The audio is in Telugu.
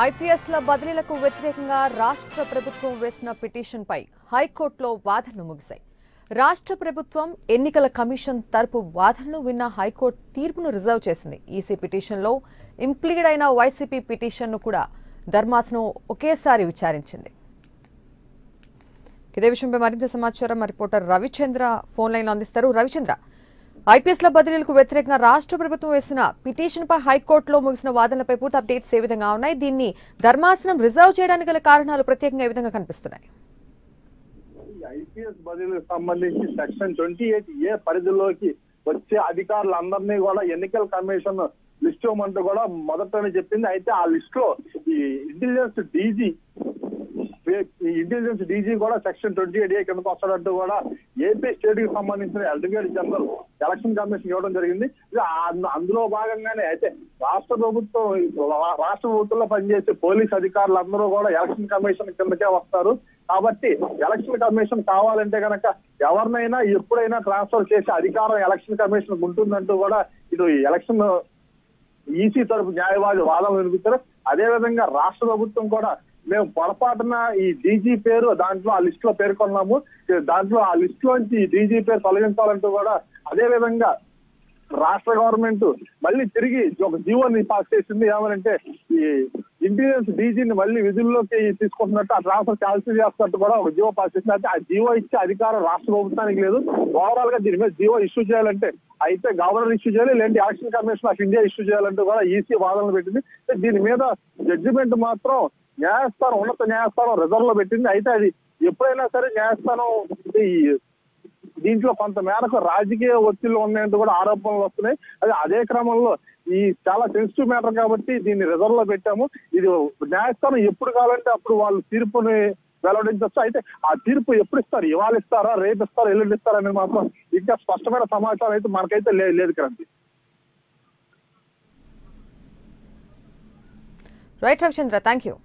ఐపీఎస్ల బదిలీలకు వ్యతిరేకంగా రాష్ట్ర ప్రభుత్వం వేసిన పిటిషన్పై హైకోర్టులో వాదనలు ముగిశాయి. రాష్ట్ర ప్రభుత్వం ఎన్నికల కమిషన్ తరపు వాదనలు విన్న హైకోర్టు తీర్పును రిజర్వ్ చేసింది. ఈసీ పిటిషన్లో ఇంప్లీడ్ అయిన వైసీపీ పిటిషన్ను కూడా ధర్మాసనం ఒకేసారి విచారించింది. ఇదే విషయంపై మరింత సమాచారం మా రిపోర్టర్ రవిచంద్ర ఫోన్ లైన్లో అందిస్తారు. రవిచంద్ర, ఐపీఎస్ల బదిలీలకు వ్యతిరేకంగా రాష్ట్ర ప్రభుత్వం వేసిన పిటిషన్పై హైకోర్టులో ముగిసిన వాదనలపై పూర్తి అప్డేట్స్ ఏ విధంగా ఉన్నాయి? దీన్ని ధర్మాసనం రిజర్వ్ చేయడానికి గల కారణాలు ప్రత్యేకంగా ఏ విధంగా కనిపిస్తున్నాయి? ఐపీఎస్ బదిలీలకు సంబంధించి సెక్షన్ 28A పరిధిలోకి వచ్చే అధికారులందరినీ కూడా ఎన్నికల కమిషన్ లిస్ట్ ఇవ్వమంటూ కూడా మొదటనే చెప్పింది. అయితే ఆ లిస్ట్ లో ఈ ఇంటెలిజెన్స్ డీజీ కూడా సెక్షన్ 28A కిందకు వస్తాడంటూ కూడా ఏపీ స్టేట్ కి సంబంధించిన అడ్వకేట్ జనరల్ ఎలక్షన్ కమిషన్ ఇవ్వడం జరిగింది. అందులో భాగంగానే అయితే రాష్ట్ర ప్రభుత్వంలో పనిచేసే పోలీస్ అధికారులందరూ కూడా ఎలక్షన్ కమిషన్ కిందకే వస్తారు. కాబట్టి ఎలక్షన్ కమిషన్ కావాలంటే కనుక ఎవరినైనా ఎప్పుడైనా ట్రాన్స్ఫర్ చేసే అధికారం ఎలక్షన్ కమిషన్ ఉంటుందంటూ కూడా ఇటు ఎలక్షన్ ఈసీ తరపు న్యాయవాది వాదనలు వినిపించారు. అదే విధంగా రాష్ట్ర ప్రభుత్వం కూడా మేము పొరపాటున ఈ డీజీ పేరు దాంట్లో ఆ లిస్ట్ లో పేర్కొన్నాము, దాంట్లో ఆ లిస్ట్ లోంచి డీజీ పేరు తొలగించాలంటూ కూడా అదే విధంగా రాష్ట్ర గవర్నమెంట్ మళ్ళీ తిరిగి ఒక జీవోని పాస్ చేసింది. ఏమనంటే ఈ ఇంటెలిజెన్స్ డీజీని మళ్ళీ విధుల్లోకి తీసుకుంటున్నట్టు, ఆ ట్రాన్స్ఫర్ క్యాన్సిల్ చేస్తున్నట్టు కూడా ఒక జీవో పాస్ చేసింది. అయితే ఆ జీవో ఇచ్చే అధికారం రాష్ట్ర ప్రభుత్వానికి లేదు. ఓవరాల్ గా దీని మీద జీవో ఇష్యూ చేయాలంటే అయితే గవర్నర్ ఇష్యూ చేయాలి, లేదంటే election commission of India issue చేయాలంటూ కూడా ఈసీ వాదనలు పెట్టింది. దీని మీద జడ్జిమెంట్ మాత్రం న్యాయస్థానం, ఉన్నత న్యాయస్థానం రిజర్వ్ లో పెట్టింది. అయితే అది ఎప్పుడైనా సరే న్యాయస్థానం దీంట్లో కొంత మేరకు రాజకీయ ఒత్తిళ్లు ఉన్నాయంటూ కూడా ఆరోపణలు వస్తున్నాయి. అదే క్రమంలో ఈ చాలా సెన్సిటివ్ మ్యాటర్ కాబట్టి దీన్ని రిజర్వ్ లో పెట్టాము. ఇది న్యాయస్థానం ఎప్పుడు కావాలంటే అప్పుడు వాళ్ళు తీర్పుని వెల్లడించవచ్చు. అయితే ఆ తీర్పు ఎప్పుడు ఇస్తారు, ఇవాళ ఇస్తారా, రేపు ఇస్తారా, ఎల్లుండి ఇస్తారా అనేది మాత్రం ఇంకా స్పష్టమైన సమాచారం అయితే మనకైతే లేదు Kranthi. Right Ravichandra, thank you.